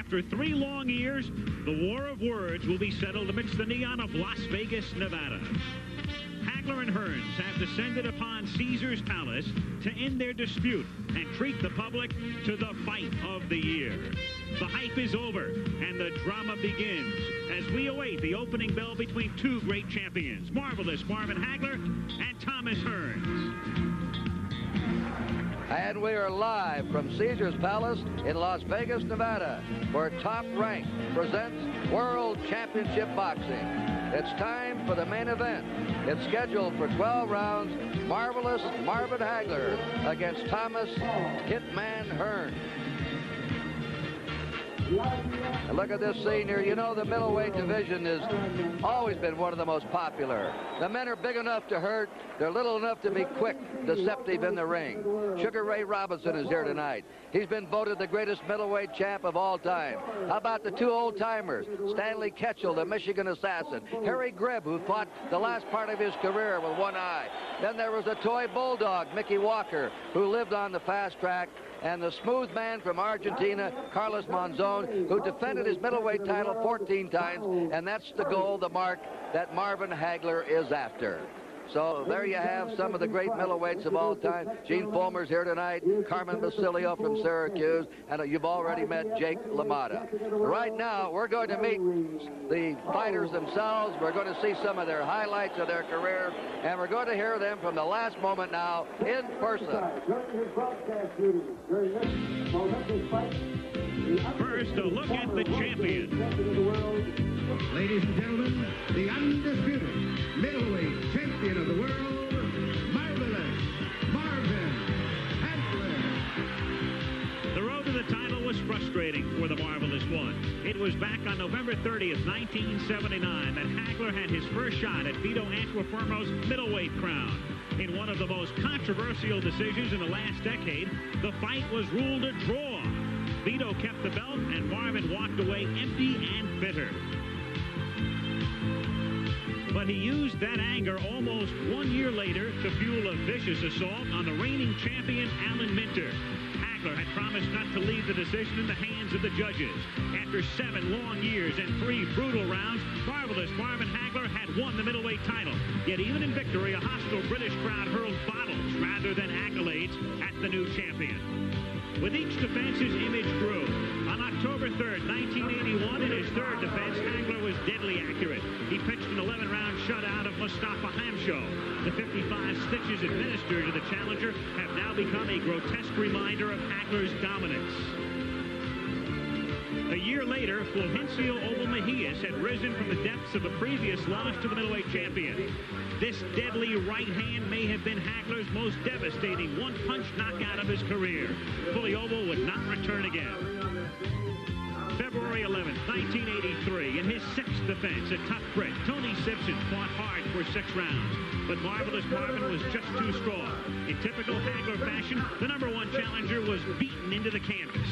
After 3 long years, the war of words will be settled amidst the neon of Las Vegas, Nevada. Hagler and Hearns have descended upon Caesar's Palace to end their dispute and treat the public to the fight of the year. The hype is over, and the drama begins as we await the opening bell between 2 great champions, Marvelous Marvin Hagler and Thomas Hearns. And we are live from Caesar's Palace in Las Vegas, Nevada, where Top Rank presents World Championship Boxing. It's time for the main event. It's scheduled for 12 rounds. Marvelous Marvin Hagler against Thomas Hitman Hearns. And look at this scene here. You know, the middleweight division has always been one of the most popular. The men are big enough to hurt. They're little enough to be quick, deceptive in the ring. Sugar Ray Robinson is here tonight. He's been voted the greatest middleweight champ of all time. How about the 2 old-timers? Stanley Ketchel, the Michigan assassin. Harry Greb, who fought the last part of his career with one eye. Then there was a toy bulldog, Mickey Walker, who lived on the fast track. And the smooth man from Argentina, Carlos Monzon, who defended his middleweight title 14 times, and that's the goal, the mark that Marvin Hagler is after. So there you have some of the great middleweights of all time. Gene Fulmer's here tonight, Carmen Basilio from Syracuse, and you've already met Jake LaMotta. Right now, we're going to meet the fighters themselves. We're going to see some of their highlights of their career, and we're going to hear them from the last moment now in person. First, a look at the champion. Ladies and gentlemen, the undisputed middleweight champion of the world, Marvelous Marvin Hagler. The road to the title was frustrating for the Marvelous One. It was back on November 30th, 1979, that Hagler had his first shot at Vito Antuofermo's middleweight crown. In one of the most controversial decisions in the last decade, the fight was ruled a draw. Vito kept the belt, and Marvin walked away empty and bitter. But he used that anger almost 1 year later to fuel a vicious assault on the reigning champion, Alan Minter. Hagler had promised not to leave the decision in the hands of the judges. After 7 long years and 3 brutal rounds, Marvelous Marvin Hagler had won the middleweight title. Yet even in victory, a hostile British crowd hurled bottles rather than accolades at the new champion. With each defense, his image grew. On October 3rd, 1981, in his 3rd defense, Hagler was deadly accurate. He pitched an 11-round shutout of Mustafa Hamsho. The 55 stitches administered to the challenger have now become a grotesque reminder of Hagler's dominance. A year later, Fulgencio Obel Mejias had risen from the depths of a previous loss to the middleweight champion. This deadly right hand may have been Hagler's most devastating one-punch knockout of his career. Fully Obel would not return again. February 11th, 1983, in his 6th defense, a tough Brit, Tony Simpson, fought hard for 6 rounds. But Marvelous Marvin was just too strong. In typical Hagler fashion, the #1 challenger was beaten into the canvas.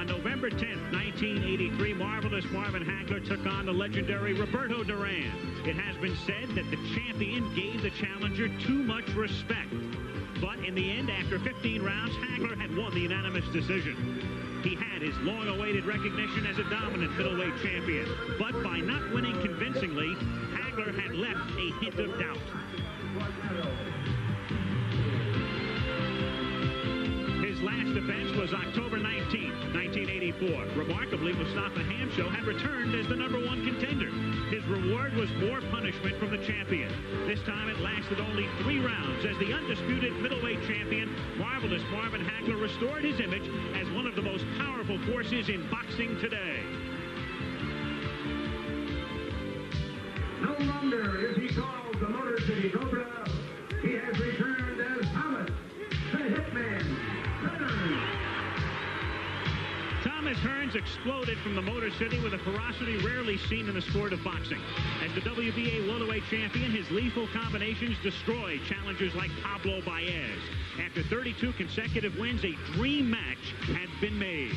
November 10th, 1983, Marvelous Marvin Hagler took on the legendary Roberto Duran. It has been said that the champion gave the challenger too much respect. But in the end, after 15 rounds, Hagler had won the unanimous decision. He had his long-awaited recognition as a dominant middleweight champion. But by not winning convincingly, Hagler had left a hint of doubt. His last defense was October 19th, 1984. Remarkably, Mustafa Hamsho had returned as the #1 contender. His reward was more punishment from the champion. This time it lasted only 3 rounds. As the undisputed middleweight champion, Marvelous Marvin Hagler restored his image as one of the most powerful forces in boxing today. No longer is he called the Motor City Cobra. He has returned as Thomas, the Hitman Hearns. Thomas Hearns exploded from the Motor City with a ferocity rarely seen in the sport of boxing. As the WBA welterweight champion, his lethal combinations destroyed challengers like Pablo Baez. After 32 consecutive wins, a dream match had been made.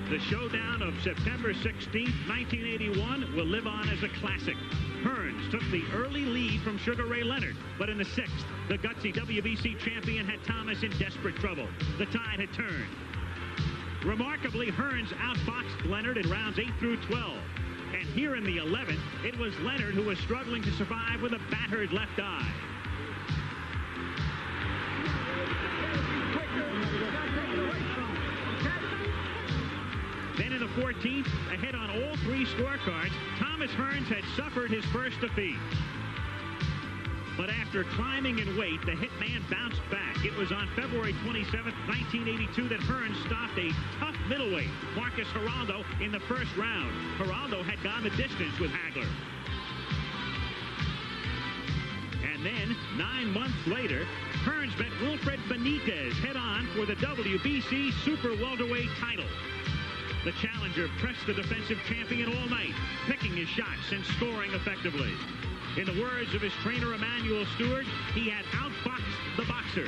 The showdown of September 16th, 1981 will live on as a classic. Hearns took the early lead from Sugar Ray Leonard. But in the 6th, the gutsy WBC champion had Thomas in desperate trouble. The tide had turned. Remarkably, Hearns outboxed Leonard in rounds 8 through 12. And here in the 11th, it was Leonard who was struggling to survive with a battered left eye. Then in the 14th, ahead on all 3 scorecards, Thomas Hearns had suffered his first defeat. But after climbing in weight, the hitman bounced back. It was on February 27, 1982, that Hearns stopped a tough middleweight, Marcus Geraldo, in the first round. Geraldo had gone the distance with Hagler. And then, 9 months later, Hearns met Wilfred Benitez head-on for the WBC Super Welterweight title. The challenger pressed the defensive champion all night, picking his shots and scoring effectively. In the words of his trainer, Emanuel Stewart, he had outboxed the boxer.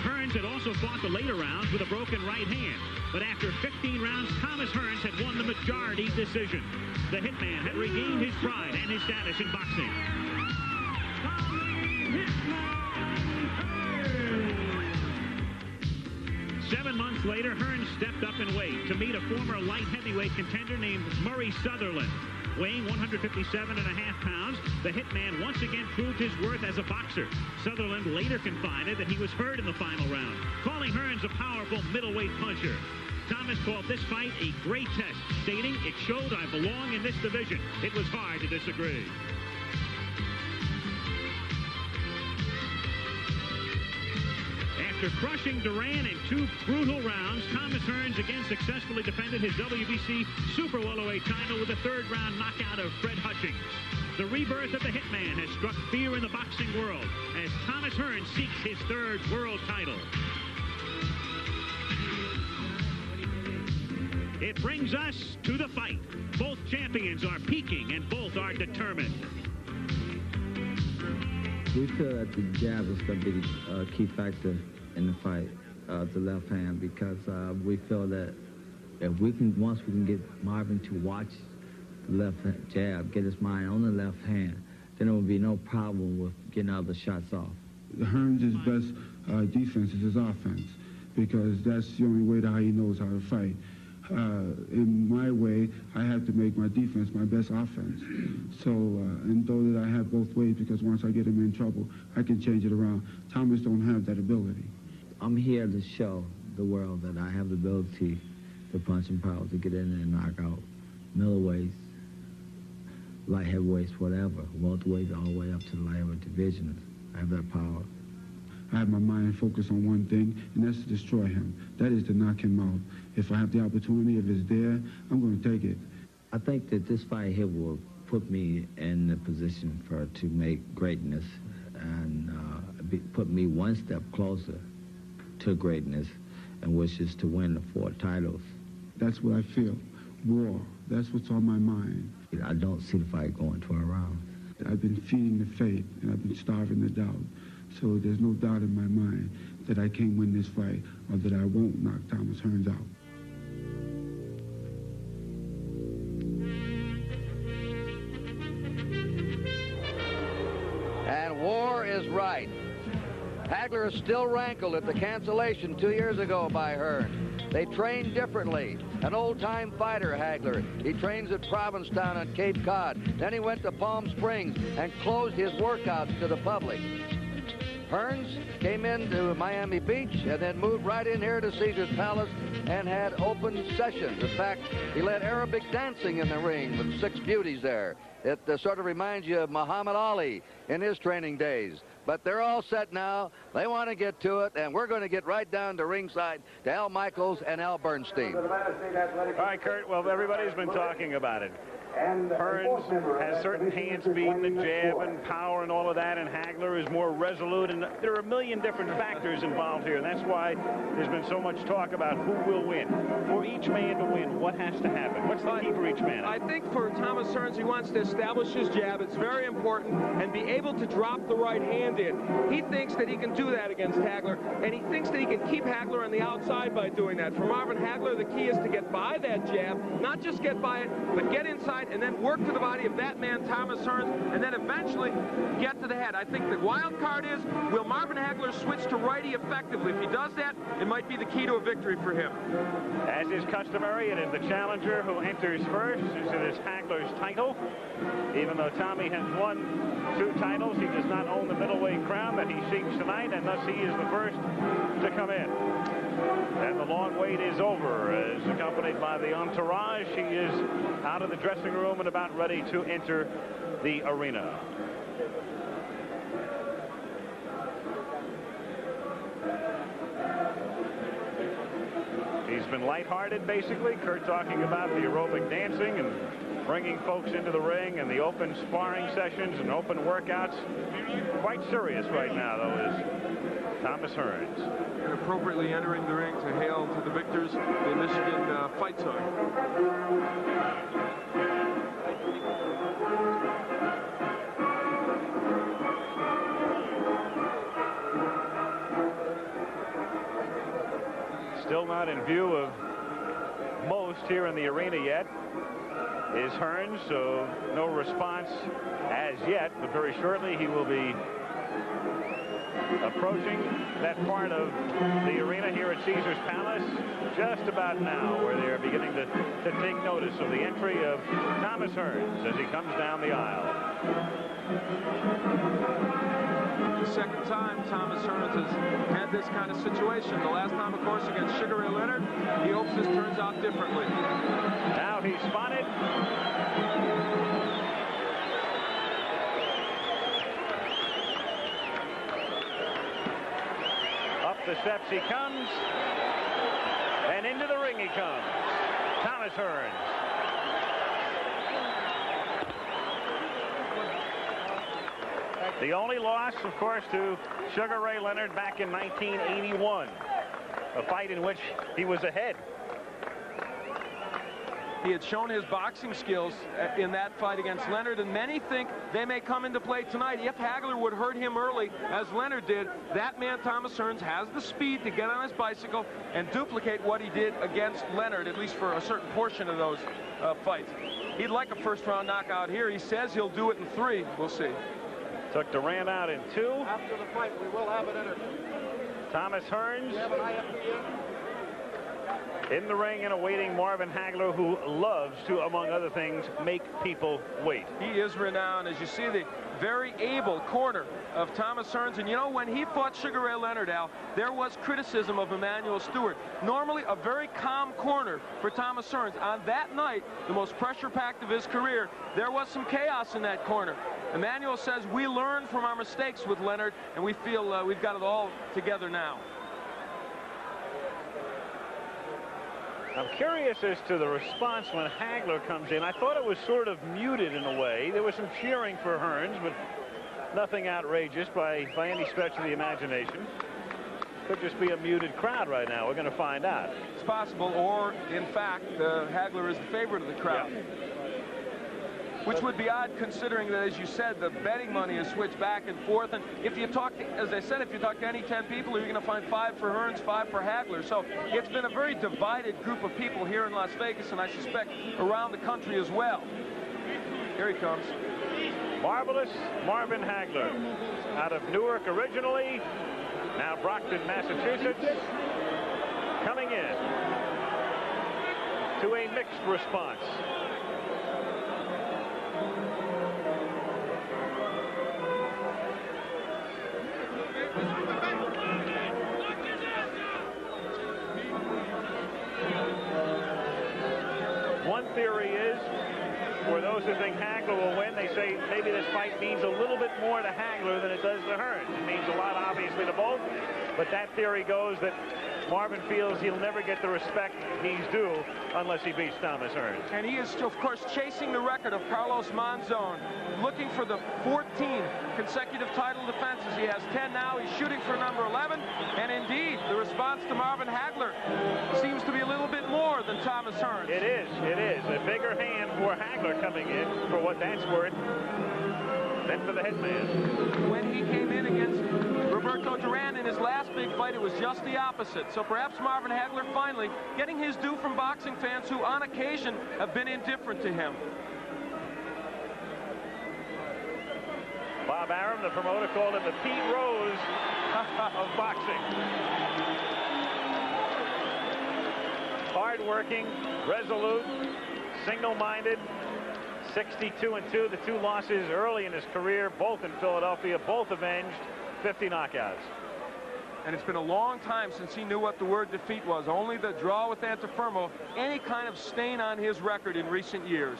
Hearns had also fought the later rounds with a broken right hand. But after 15 rounds, Thomas Hearns had won the majority decision. The hitman had regained his pride and his status in boxing. 7 months later, Hearns stepped up in weight to meet a former light heavyweight contender named Murray Sutherland. Weighing 157.5 pounds, the hitman once again proved his worth as a boxer. Sutherland later confided that he was hurt in the final round, calling Hearns a powerful middleweight puncher. Thomas called this fight a great test, stating, "It showed I belong in this division." It was hard to disagree. After crushing Duran in 2 brutal rounds, Thomas Hearns again successfully defended his WBC Super Welterweight title with a 3rd-round knockout of Fred Hutchings. The rebirth of the hitman has struck fear in the boxing world as Thomas Hearns seeks his 3rd world title. It brings us to the fight. Both champions are peaking and both are determined. We feel that the jab is going to be the key factor in the fight, the left hand, because we feel that if we can, once we can get Marvin to watch the left jab, get his mind on the left hand, then there will be no problem with getting other shots off. Hearns' best defense is his offense, because that's the only way that he knows how to fight. In my way, I have to make my defense my best offense. So, and though that I have both ways, because once I get him in trouble, I can change it around. Thomas don't have that ability. I'm here to show the world that I have the ability to punch and power, to get in there and knock out middleweights, light heavyweights, whatever, welterweights, all the way up to the light heavyweight division. I have that power. I have my mind focused on one thing, and that's to destroy him. That is to knock him out. If I have the opportunity, if it's there, I'm going to take it. I think that this fight here will put me in the position to make greatness and put me one step closer to greatness, and which is to win the 4 titles. That's what I feel. War. That's what's on my mind. I don't see the fight going 12 rounds. I've been feeding the faith, and I've been starving the doubt. So there's no doubt in my mind that I can't win this fight, or that I won't knock Thomas Hearns out. And war is right. Hagler is still rankled at the cancellation 2 years ago by Hearns. They train differently. An old-time fighter, Hagler. He trains at Provincetown on Cape Cod. Then he went to Palm Springs and closed his workouts to the public. Hearns came into Miami Beach and then moved right in here to Caesar's Palace and had open sessions. In fact, he led Arabic dancing in the ring with 6 beauties there. It sort of reminds you of Muhammad Ali in his training days. But they're all set now. They want to get to it, and we're going to get right down to ringside to Al Michaels and Al Bernstein. All right, Kurt. Well, everybody's been talking about it. Hearns has certain hand speed and the jab and power and all of that, and Hagler is more resolute, and there are a million different factors involved here, and that's why there's been so much talk about who will win. For each man to win, what has to happen? What's the key for each man? I think for Thomas Hearns, he wants to establish his jab. It's very important, and be able to drop the right hand in. He thinks that he can do that against Hagler, and he thinks that he can keep Hagler on the outside by doing that. For Marvin Hagler, the key is to get by that jab, not just get by it, but get inside side and then work to the body of that man, Thomas Hearns, and then eventually get to the head. I think the wild card is, will Marvin Hagler switch to righty effectively? If he does that, it might be the key to a victory for him. As is customary, it is the challenger who enters first. It is Hagler's title. Even though Tommy has won 2 titles, he does not own the middleweight crown that he seeks tonight, and thus he is the first to come in. And the long wait is over. As accompanied by the entourage, he is out of the dressing room and about ready to enter the arena. He's been lighthearted, basically. Kurt talking about the aerobic dancing and bringing folks into the ring and the open sparring sessions and open workouts. Quite serious right now, though, is Thomas Hearns. And appropriately entering the ring to hail to the victors the Michigan fight song. Still not in view of most here in the arena yet is Hearns, so no response as yet, but very shortly he will be approaching that part of the arena here at Caesars Palace just about now, where they're beginning to take notice of the entry of Thomas Hearns as he comes down the aisle. The second time Thomas Hearns has had this kind of situation. The last time, of course, against Sugar Ray Leonard. He hopes this turns out differently. Now he's spotted. Up the steps he comes. And into the ring he comes. Thomas Hearns. The only loss, of course, to Sugar Ray Leonard back in 1981. A fight in which he was ahead. He had shown his boxing skills in that fight against Leonard, and many think they may come into play tonight. If Hagler would hurt him early, as Leonard did, that man, Thomas Hearns, has the speed to get on his bicycle and duplicate what he did against Leonard, at least for a certain portion of those fights. He'd like a first-round knockout here. He says he'll do it in 3. We'll see. Took Durant out in 2. After the fight, we will have it entered. Thomas Hearns in the ring and awaiting Marvin Hagler, who loves to, among other things, make people wait. He is renowned, as you see, the very able corner of Thomas Hearns. And you know, when he fought Sugar Ray Leonard, Al, there was criticism of Emmanuel Stewart. Normally a very calm corner for Thomas Hearns. On that night, the most pressure-packed of his career, there was some chaos in that corner. Emmanuel says we learned from our mistakes with Leonard, and we feel we've got it all together now. I'm curious as to the response when Hagler comes in. I thought it was sort of muted in a way. There was some cheering for Hearns, but nothing outrageous by any stretch of the imagination. Could just be a muted crowd right now. We're going to find out. It's possible, or in fact, Hagler is the favorite of the crowd. Yeah. Which would be odd, considering that, as you said, the betting money is switched back and forth. And if you talk to, as I said, if you talk to any 10 people, you're going to find 5 for Hearns, 5 for Hagler. So it's been a very divided group of people here in Las Vegas, and I suspect around the country as well. Here he comes. Marvelous Marvin Hagler, out of Newark originally, now Brockton, Massachusetts, coming in to a mixed response. One theory is, for those who think Hagler will win, they say maybe this fight means a little bit more to Hagler than it does to Hearns. It means a lot, obviously, to both, but that theory goes that Marvin feels he'll never get the respect he's due unless he beats Thomas Hearns. And he is, of course, chasing the record of Carlos Monzon, looking for the 14 consecutive title defenses. He has 10 now. He's shooting for number 11. And indeed, the response to Marvin Hagler seems to be a little bit more than Thomas Hearns. It is. It is. A bigger hand for Hagler coming in, for what that's worth, than for the headman. When he came in against Roberto Duran in his last big fight, it was just the opposite. So perhaps Marvin Hagler finally getting his due from boxing fans who on occasion have been indifferent to him. Bob Arum. The promoter called him the Pete Rose of boxing. Hard-working, resolute, single-minded. 62-2. The 2 losses early in his career, both in Philadelphia, both avenged. 50 knockouts. And it's been a long time since he knew what the word defeat was. Only the draw with Antifermo, any kind of stain on his record in recent years.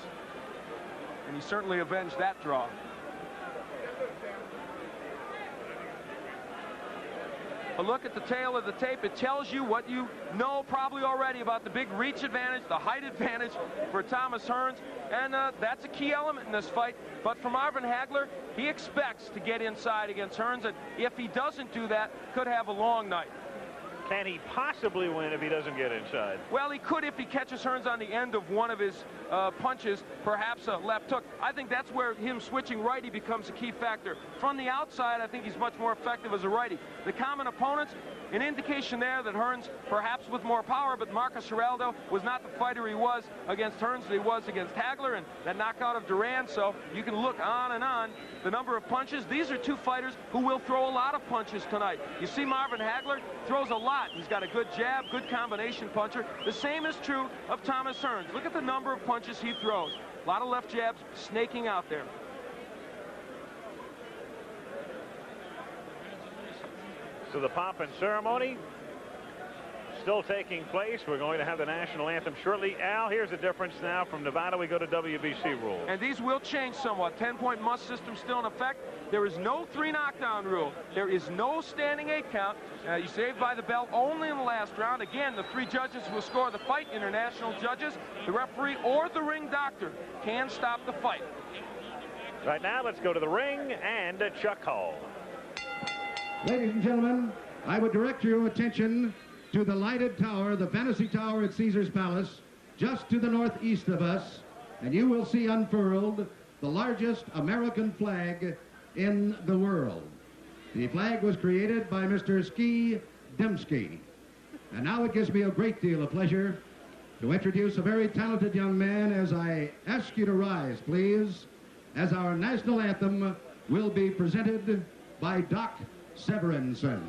And he certainly avenged that draw. A look at the tail of the tape, it tells you what you know probably already about the big reach advantage, the height advantage for Thomas Hearns, and that's a key element in this fight. But for Marvin Hagler, he expects to get inside against Hearns, and if he doesn't do that, could have a long night. Can he possibly win if he doesn't get inside? Well, he could if he catches Hearns on the end of one of his punches, perhaps a left hook. I think that's where him switching righty becomes a key factor. From the outside, I think he's much more effective as a righty. The common opponents, an indication there that Hearns, perhaps with more power, but Marcus Geraldo was not the fighter he was against Hearns that he was against Hagler, and that knockout of Duran. So you can look on and on. The number of punches, these are 2 fighters who will throw a lot of punches tonight. You see Marvin Hagler throws a lot. He's got a good jab, good combination puncher. The same is true of Thomas Hearns. Look at the number of punches he throws. A lot of left jabs snaking out there. So the pomp and ceremony still taking place. We're going to have the national anthem shortly. Al, here's the difference now. From Nevada, we go to WBC rules. And these will change somewhat. 10-point must system still in effect. There is no 3 knockdown rule. There is no standing 8 count. You saved by the bell only in the last round. Again, the 3 judges who will score the fight, international judges, the referee, or the ring doctor, can stop the fight. Right now, let's go to the ring and Chuck Hull. Ladies and gentlemen, I would direct your attention to the lighted tower, the Fantasy Tower at Caesar's Palace, just to the northeast of us, and you will see unfurled the largest American flag in the world. The flag was created by Mr. Ski Dembski. And now it gives me a great deal of pleasure to introduce a very talented young man as I ask you to rise, please, as our national anthem will be presented by Doc Severinsen.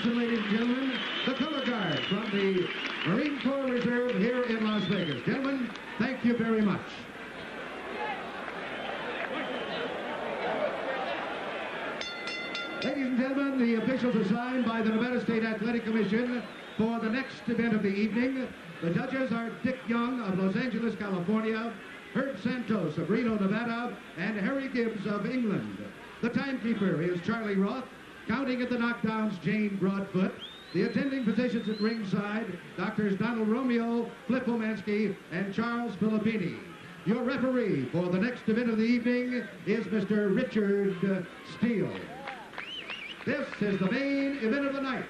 Ladies and gentlemen, the color guard from the Marine Corps Reserve here in Las Vegas. Gentlemen, thank you very much. Ladies and gentlemen, the officials assigned by the Nevada State Athletic Commission for the next event of the evening. The judges are Dick Young of Los Angeles, California, Herb Santos of Reno, Nevada, and Harry Gibbs of England. The timekeeper is Charlie Roth. Counting at the knockdowns, Jane Broadfoot. The attending physicians at ringside, Doctors Donald Romeo, Flip Omansky, and Charles Filippini. Your referee for the next event of the evening is Mr. Richard Steele. This is the main event of the night.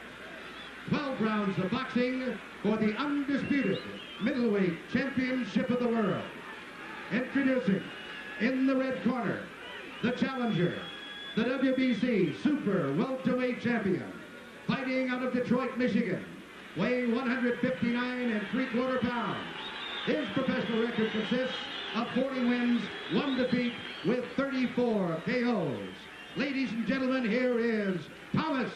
12 rounds of boxing for the undisputed middleweight championship of the world. Introducing, in the red corner, the challenger, the WBC Super Welterweight Champion, fighting out of Detroit, Michigan, weigh 159 3/4 pounds. His professional record consists of 40 wins, 1 defeat, with 34 KOs. Ladies and gentlemen, here is Thomas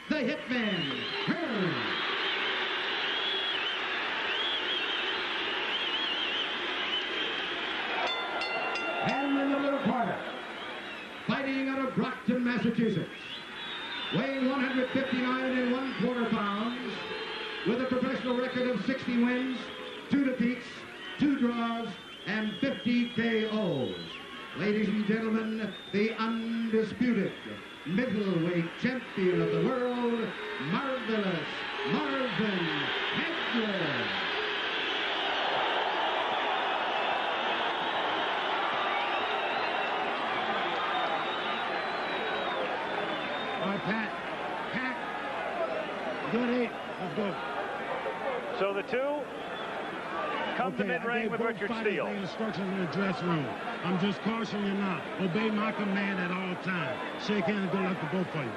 the Hitman Hearns. And in the blue corner, fighting out of Brockton, Massachusetts, weighing 159 1/4 pounds, with a professional record of 60 wins, 2 defeats, 2 draws, and 50 KOs. Ladies and gentlemen, the undisputed middleweight champion of the world, Marvelous Marvin Hagler. All right, Pat. Good 8. Let's go. So the two come to mid-ring with Richard Steele. Instructions in the dressing room. I'm just cautioning you now. Obey my command at all times. Shake hands and go left to both for you.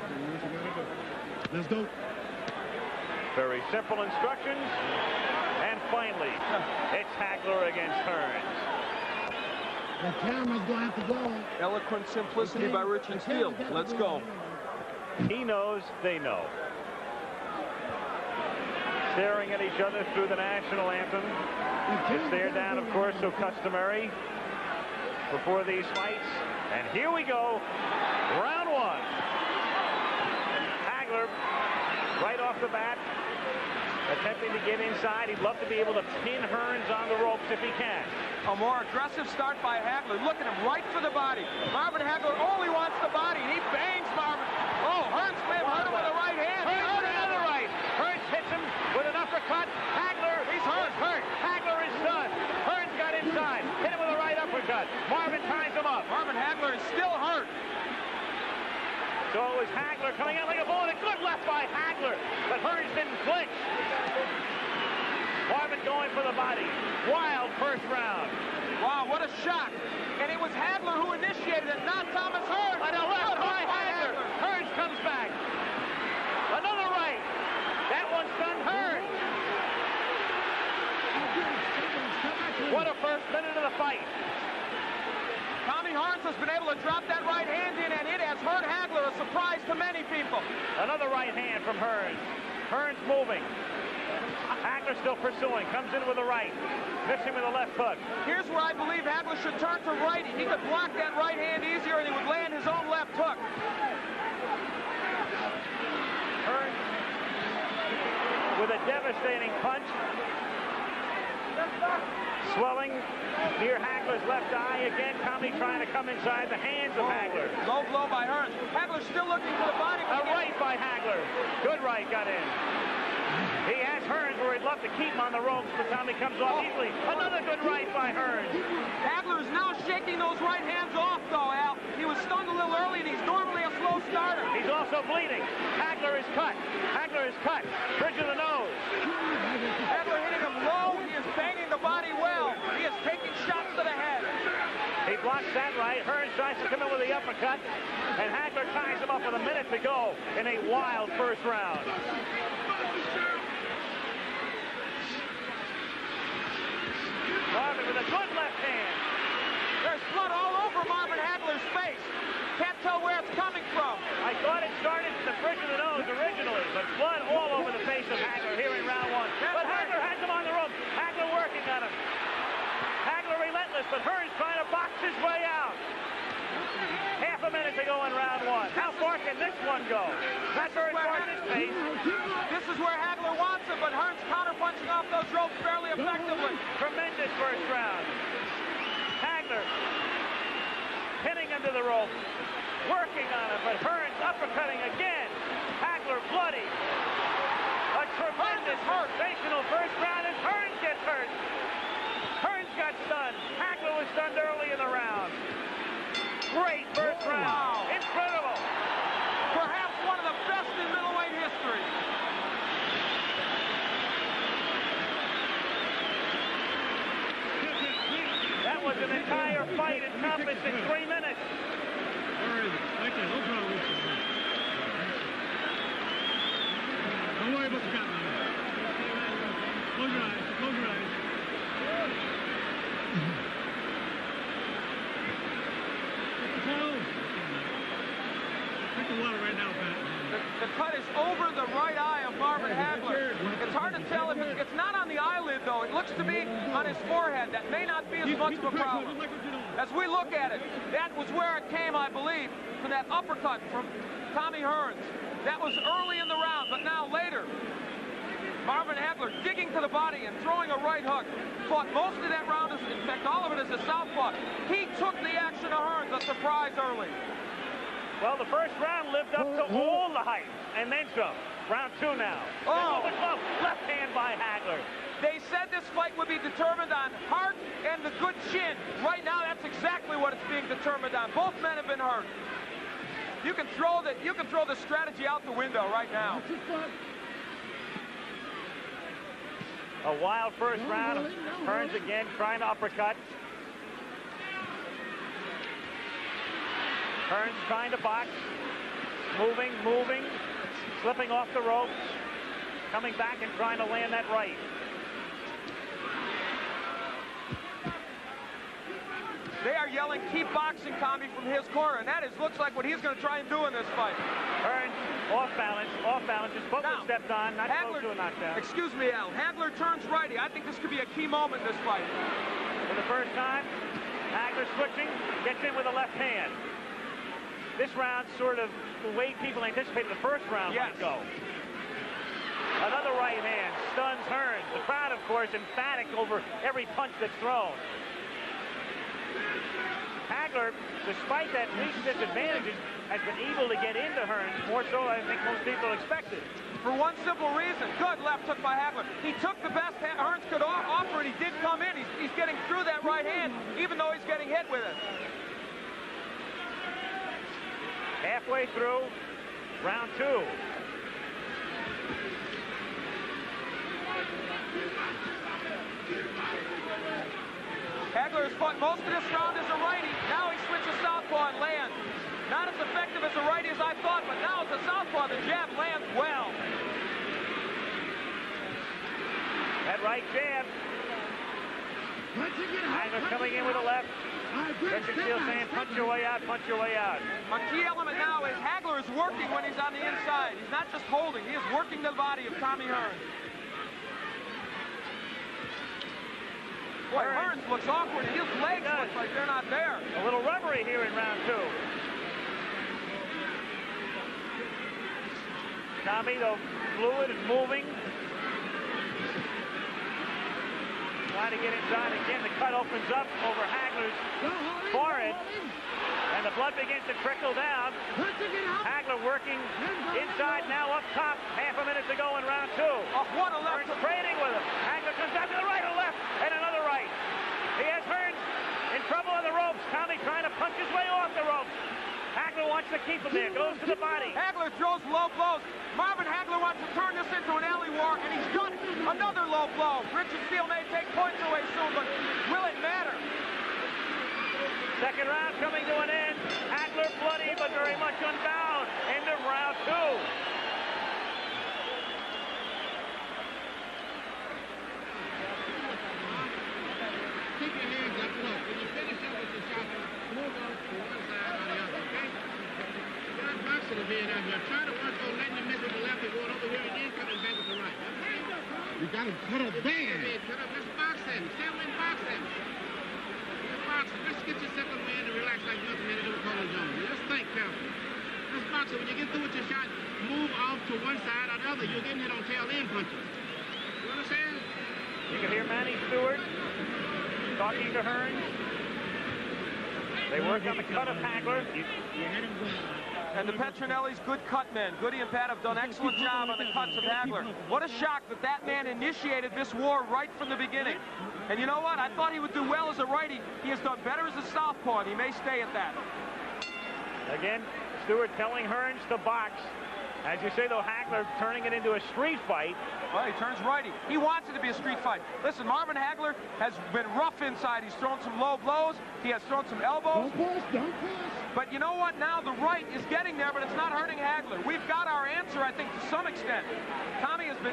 Let's go. Very simple instructions. And finally, it's Hagler against Hearns. The camera's going to have to go. Eloquent simplicity by Richard Steele. Let's go. He knows, they know. Staring at each other through the national anthem. To stare down, of course, so customary before these fights. And here we go. Round 1. Hagler, right off the bat, attempting to get inside. He'd love to be able to pin Hearns on the ropes if he can. A more aggressive start by Hagler. Look at him, right for the body. Marvin Hagler only wants the body, and he bangs Marvin. Oh, Hearns may have hurt him with the right hand. Hearns with another right. Hearns hits him with an uppercut. Hagler, he's hurt. Hagler is stunned. Hearns got inside. Hit him with a right uppercut. Marvin ties him up. Marvin Hagler is still hurt. So it was Hagler coming out like a bullet. A good left by Hagler, but Hearns didn't flinch. Marvin going for the body. Wild first round. Wow, what a shock. And it was Hagler who initiated it, not Thomas Hearns. On the left by Hagler. Hearns comes back. Another right. That one stunned Hearns. What a first minute of the fight. Tommy Hearns has been able to drop that right hand in, and it has hurt Hagler, a surprise to many people. Another right hand from Hearns. Hearns moving. Hagler still pursuing. Comes in with a right. Missing with a left hook. Here's where I believe Hagler should turn to righty. He could block that right hand easier, and he would land his own left hook. Hearns with a devastating punch. Swelling near Hagler's left eye. Again, Tommy trying to come inside the hands of Hagler. Low blow by Hearns. Hagler still looking for the body. A right by Hagler. Good right got in. He has Hearns where he'd love to keep him on the ropes, but Tommy comes off easily. Another good right by Hearns. Hagler is now shaking those right hands off, though, Al. He was stunned a little early, and he's normally a slow starter. He's also bleeding. Hagler is cut. Hagler is cut. Bridge of the nose. Hagler hitting him low. He is banging the body well. He is taking shots to the head. He blocks that right. Hearns tries to come in with the uppercut, and Hagler ties him up with a minute to go in a wild first round. Marvin with a good left hand. There's blood all over Marvin Hagler's face. Can't tell where it's coming from. I thought it started at the bridge of the nose originally, but blood all over the face of Hagler here in round 1. But Hagler has him on the rope. Hagler working on him. Hagler relentless, but Hearns trying to box his way out. Half a minute to go in round 1. How far can this one go? Not very far in his pace. This is where Hagler wants it, but Hearns counterpunching off those ropes fairly effectively. Tremendous first round. Hagler pinning him to the rope, working on him, but Hearns uppercutting again. Hagler bloody. A tremendous sensational first round as Hearns gets hurt. Hearns got stunned. Hagler was stunned early in the round. Great first round. Wow. Incredible. Perhaps one of the best in middleweight history. That was an entire fight encompassed in 3 minutes. Where is it? Right there. No problem. Don't worry about the camera. over the right eye of Marvin Hagler. It's hard to tell if it's not on the eyelid, though. It looks to be on his forehead. That may not be as much of a problem. As we look at it, that was where it came, I believe, from that uppercut from Tommy Hearns. That was early in the round, but now later, Marvin Hagler digging to the body and throwing a right hook. Fought most of that round, in fact, all of it as a southpaw. He took the action of Hearns, a surprise early. Well, the first round lived up to all the hype, and then some. Round 2 now. Oh! Left hand by Hagler. They said this fight would be determined on heart and the good chin. Right now, that's exactly what it's being determined on. Both men have been hurt. You can throw the strategy out the window right now. A wild first round. Hearns again trying to uppercut. Hearns trying to box. Moving, slipping off the ropes. Coming back and trying to land that right. They are yelling, keep boxing, Tommy, from his corner, and that looks like what he's going to try and do in this fight. Hearns off balance, his foot was stepped on, not close to a knockdown. Excuse me, Al. Hagler turns righty. I think this could be a key moment in this fight. For the first time, Hagler switching, gets in with a left hand. This round sort of the way people anticipated the first round might go. Another right hand stuns Hearns. The crowd, of course, emphatic over every punch that's thrown. Hagler, despite that recent disadvantages, has been able to get into Hearns more so than I think most people expected. For one simple reason, good left hook by Hagler. He took the best Hearns could offer, and he did come in. He's getting through that right hand, even though he's getting hit with it. Halfway through round 2. Hagler has fought most of this round as a righty. Now he switches southpaw and lands. Not as effective as a righty as I thought, but now as a southpaw, the jab lands well. That right jab. Hagler coming in with a left. Richard Steele saying, punch your way out, punch your way out. A key element now is Hagler is working when he's on the inside. He's not just holding, he is working the body of Tommy Hearns. Boy, Hearns looks awkward. His legs look like they're not there. A little rubbery here in round 2. Tommy, though, fluid and moving. Trying to get inside again. The cut opens up over Hagler's forehead. And the blood begins to trickle down. Hagler working inside, now up top. Half a minute to go in round 2. What a left. Hearns trading with him. Hagler comes out to the right, a left, and another right. He has Hearns in trouble on the ropes. Tommy trying to punch his way off the ropes. Hagler wants to keep him there, goes to the body. Hagler throws low blows. Marvin Hagler wants to turn this into an alley war, and he's done it. Another low blow. Richard Steele may take points away soon, but will it matter? Second round coming to an end. Hagler bloody, but very much unbound. End of round 2. Keep your hands up. Look, when you finish up with the shot, move on to one side or the other, okay? You're not boxing it here. You're trying to work on letting him miss with the left and going over here and then coming back with the right. Okay? You got to cut up there. Cut up. Let's box him. Stay away and box him. Let's get your second man to relax like nothing man to do with Colin Jones. Just think carefully. Let's box it. When you get through with your shot, move off to one side or the other. You're getting hit on tail end punches. You understand? You can hear Manny Stewart talking to Hearns. They work on the cut of Hagler. And the Petronelli's good cut men. Goody and Pat have done an excellent job on the cuts of Hagler. What a shock that man initiated this war right from the beginning. And you know what? I thought he would do well as a righty. He has done better as a southpaw, and he may stay at that. Again, Stewart telling Hearns to box. As you say, though, Hagler turning it into a street fight. Well, he turns righty. He wants it to be a street fight. Listen, Marvin Hagler has been rough inside. He's thrown some low blows. He has thrown some elbows. Don't push. But you know what? Now the right is getting there, but it's not hurting Hagler. We've got our answer, I think, to some extent. Tommy has been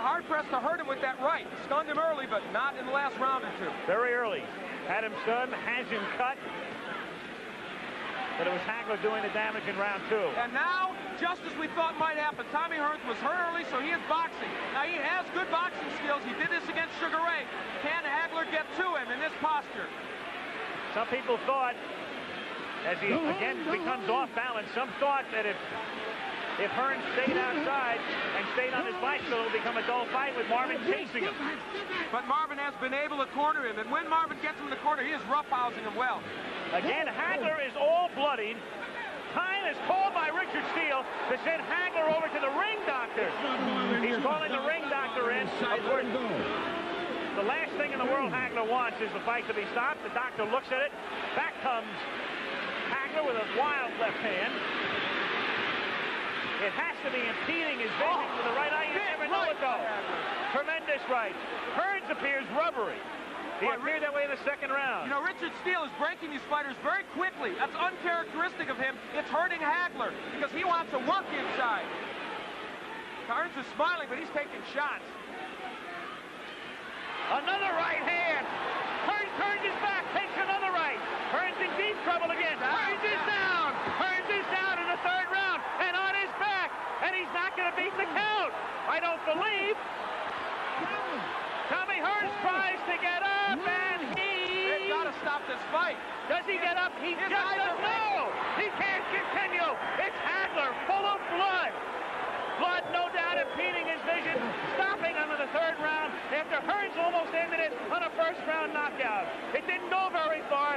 hard-pressed to hurt him with that right. Stunned him early, but not in the last round or two. Very early. Had him stunned, has him cut. but it was Hagler doing the damage in round 2. And now, just as we thought might happen, Tommy Hearns was hurt early, so he is boxing. Now, he has good boxing skills. He did this against Sugar Ray. Can Hagler get to him in this posture? Some people thought, as he again becomes off balance, some thought that if Hearns stayed outside and stayed on his bicycle, it would become a dull fight with Marvin chasing him. But Marvin has been able to corner him, and when Marvin gets him in the corner, he is roughhousing him well. Again, Hagler is all bloodied. Time is called by Richard Steele to send Hagler over to the ring doctor. He's calling the ring doctor in. Of course, the last thing in the world Hagler wants is the fight to be stopped. The doctor looks at it. Back comes Hagler with a wild left hand. It has to be impeding his vision with the right eye. You never know it, though. Tremendous right. Hearns appears rubbery. He appeared that way in the second round. You know, Richard Steele is breaking these fighters very quickly. That's uncharacteristic of him. It's hurting Hagler because he wants to work inside. Hearns is smiling, but he's taking shots. Another right hand. Hearns turns his back, takes another right. Hearns in deep trouble again. Hearns is down. Hearns is down in the third round and on his back. And he's not going to beat the count. I don't believe. Tommy Hearns tries to get up, and They've got to stop this fight. Does he get up? He just doesn't know. He can't continue. It's Hagler, full of blood. Blood, no doubt, impeding his vision. Stopping under the third round after Hearns almost ended it on a first-round knockout. It didn't go very far,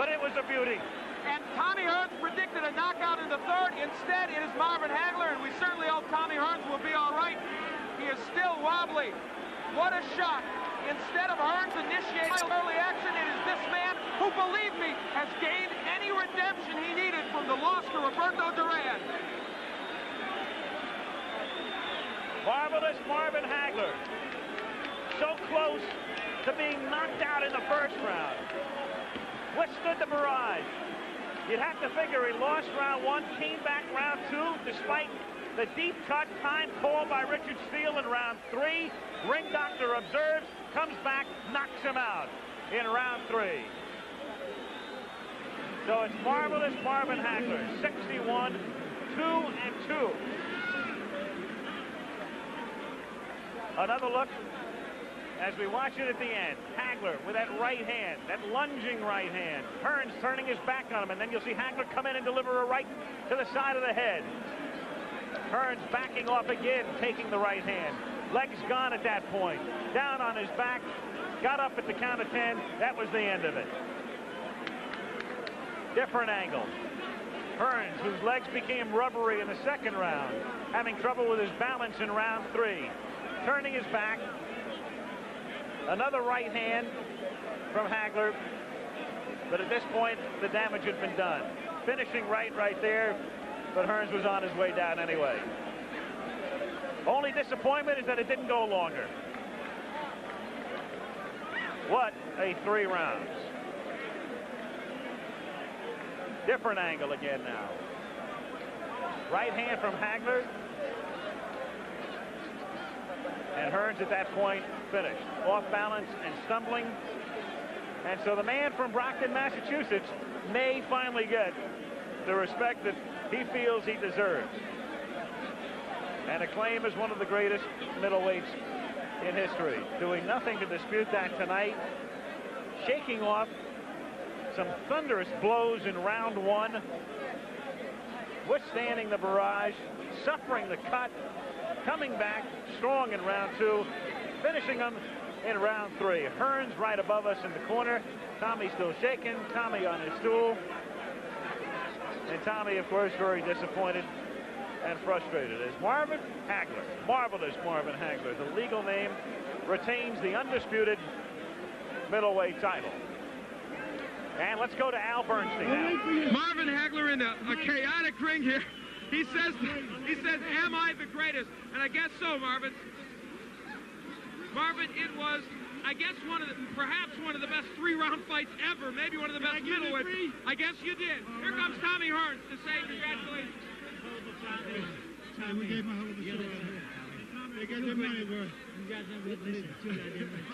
but it was a beauty. And Tommy Hearns predicted a knockout in the third. Instead, it is Marvin Hagler, and we certainly hope Tommy Hearns will be all right. He is still wobbly. What a shot. Instead of Hearns initiating early action, it is this man who, believe me, has gained any redemption he needed from the loss to Roberto Duran. Marvelous Marvin Hagler. So close to being knocked out in the first round. Withstood the barrage. You'd have to figure he lost round 1, came back round 2, despite the deep cut time called by Richard Steele in round 3. Ring doctor observes, comes back, knocks him out in round 3. So it's marvelous Marvin Hagler, 61, 2-2. Another look as we watch it at the end. Hagler with that right hand, that lunging right hand. Hearns turning his back on him, and then you'll see Hagler come in and deliver a right to the side of the head. Hearns backing off again, taking the right hand. Legs gone at that point. Down on his back, got up at the count of 10. That was the end of it. Different angle. Hearns, whose legs became rubbery in the second round, having trouble with his balance in round 3. Turning his back. Another right hand from Hagler. But at this point, the damage had been done. Finishing right there. But Hearns was on his way down anyway. Only disappointment is that it didn't go longer. What a 3 rounds. Different angle again now. Right hand from Hagler. And Hearns at that point finished. Off balance and stumbling. And so the man from Brockton, Massachusetts may finally get the respect that he feels he deserves. And acclaimed as one of the greatest middleweights in history. Doing nothing to dispute that tonight. Shaking off some thunderous blows in round 1. Withstanding the barrage. Suffering the cut. Coming back strong in round 2. Finishing them in round 3. Hearns right above us in the corner. Tommy still shaking. Tommy on his stool. And Tommy, of course, very disappointed and frustrated as Marvin Hagler, marvelous Marvin Hagler, the legal name, retains the undisputed middleweight title. And let's go to Al Bernstein now. Marvin Hagler in a chaotic ring here. He says, am I the greatest? And I guess so, Marvin. Marvin, it was, I guess, perhaps one of the best 3-round fights ever. Maybe one of the best middleweights. I guess you did. Here comes Tommy Hearns to say congratulations. We gave my whole show. They got their money worth.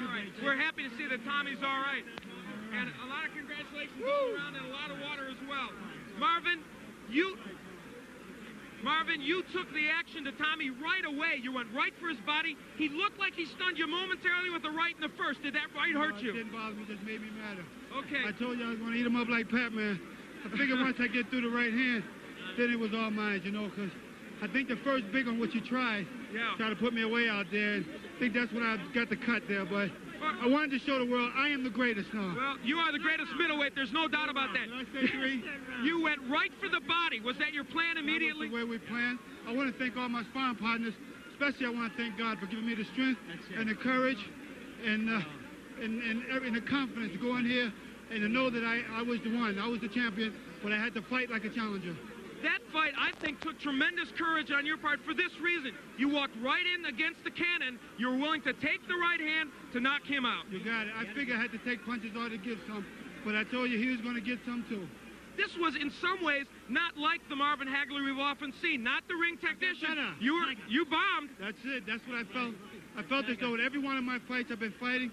All right, we're happy to see that Tommy's all right. And a lot of congratulations all around and a lot of water as well. Marvin, you took the action to Tommy right away. You went right for his body. He looked like he stunned you momentarily with the right in the first. Did that right hurt you? It didn't bother me. It just made me madder. Okay. I told you I was going to eat him up like Pac-Man. I figured once I get through the right hand, then it was all mine, you know, because I think the first big one, what you tried to put me away out there. I think that's when I got the cut there, but I wanted to show the world I am the greatest now. Well, you are the greatest middleweight. There's no doubt about that. Did I say 3? You went right for the body. Was that your plan immediately? That was the way we planned. I want to thank all my sparring partners. Especially I want to thank God for giving me the strength and the courage and the confidence to go in here and to know that I was the one. I was the champion, but I had to fight like a challenger. That fight, I think, took tremendous courage on your part for this reason. You walked right in against the cannon. You were willing to take the right hand to knock him out. You got it. I figured I had to take punches or to give some, but I told you he was going to get some too. This was, in some ways, not like the Marvin Hagler we've often seen. Not the ring technician. You bombed. That's it. That's what I felt. I felt as though in every one of my fights I've been fighting,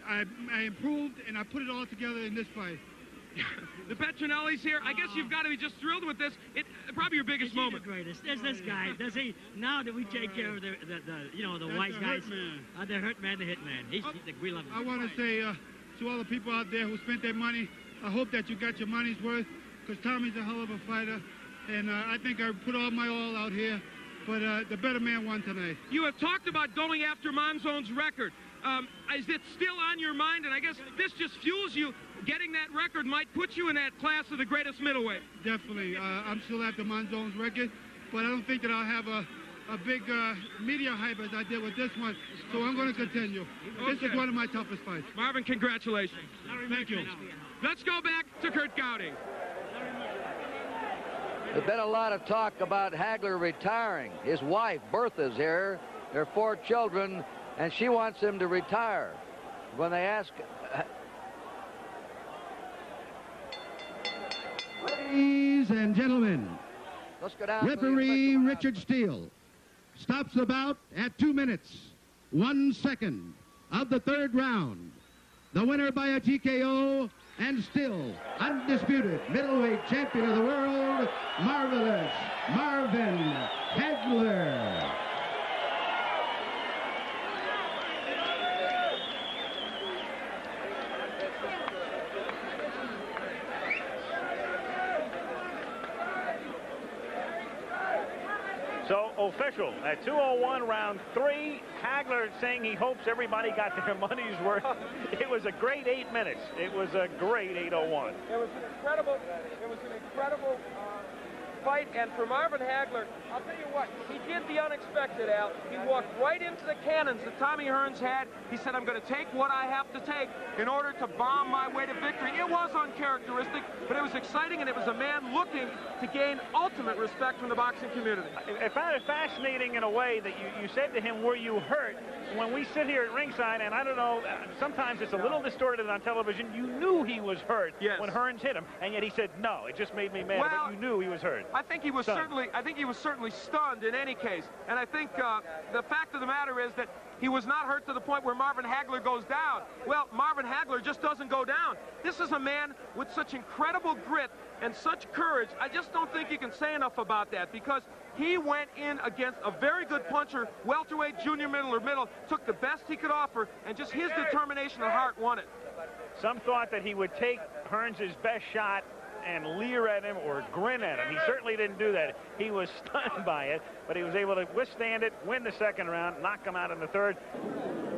I improved, and I put it all together in this fight. The Petronelli's here. I guess you've got to be just thrilled with this. It's probably your biggest moment. The greatest. There's this guy. Does he? Now that we take care of the wise guys, the hurt man, the hit man. We love him. I want to say to all the people out there who spent their money, I hope that you got your money's worth, because Tommy's a hell of a fighter, and I think I put all my all out here, but the better man won tonight. You have talked about going after Monzone's record. Is it still on your mind? And I guess this just fuels you. Getting that record might put you in that class of the greatest middleweight. Definitely. I'm still after Monzone's record, but I don't think that I'll have a big media hype as I did with this one, so I'm going to continue. Okay. This is one of my toughest fights. Marvin, congratulations. Thank you. Let's go back to Kurt Gowdy. There's been a lot of talk about Hagler retiring. His wife, Bertha's here. There are 4 children, and she wants him to retire. When they ask... Ladies and gentlemen, let's go down. Referee Richard Steele stops the bout at 2 minutes, 1 second of the 3rd round. The winner by a TKO and still undisputed middleweight champion of the world, Marvelous Marvin Hagler. So, official, at 2:01, round 3, Hagler saying he hopes everybody got their money's worth. It was a great 8 minutes. It was a great 8:01. It was an incredible fight, and for Marvin Hagler, I'll tell you what, he did the unexpected, Al. He walked right into the cannons that Tommy Hearns had. He said, I'm going to take what I have to take in order to bomb my way to victory. It was uncharacteristic, but it was exciting, and it was a man looking to gain ultimate respect from the boxing community. I found it fascinating in a way that you said to him, were you hurt? When we sit here at ringside, and I don't know, sometimes it's a little distorted on television, you knew he was hurt when Hearns hit him, and yet he said, no, it just made me mad, but you knew he was hurt. I think he was certainly stunned in any case, and I think the fact of the matter is that he was not hurt to the point where Marvin Hagler goes down. Well, Marvin Hagler just doesn't go down. This is a man with such incredible grit and such courage. I just don't think you can say enough about that, because he went in against a very good puncher, welterweight, junior middle, or middle, took the best he could offer, and just his determination and heart won it. Some thought that he would take Hearns' best shot and leer at him or grin at him. He certainly didn't do that. He was stunned by it, but he was able to withstand it, win the 2nd round, knock him out in the 3rd.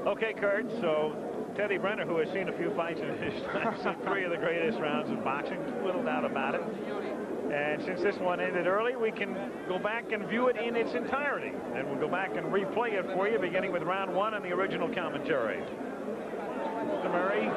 Okay, Kurt, so Teddy Brenner, who has seen a few fights in his time, seen 3 of the greatest rounds of boxing, little doubt about it. And since this one ended early, we can go back and view it in its entirety. And we'll go back and replay it for you, beginning with round 1 and the original commentary. Mr. Murray.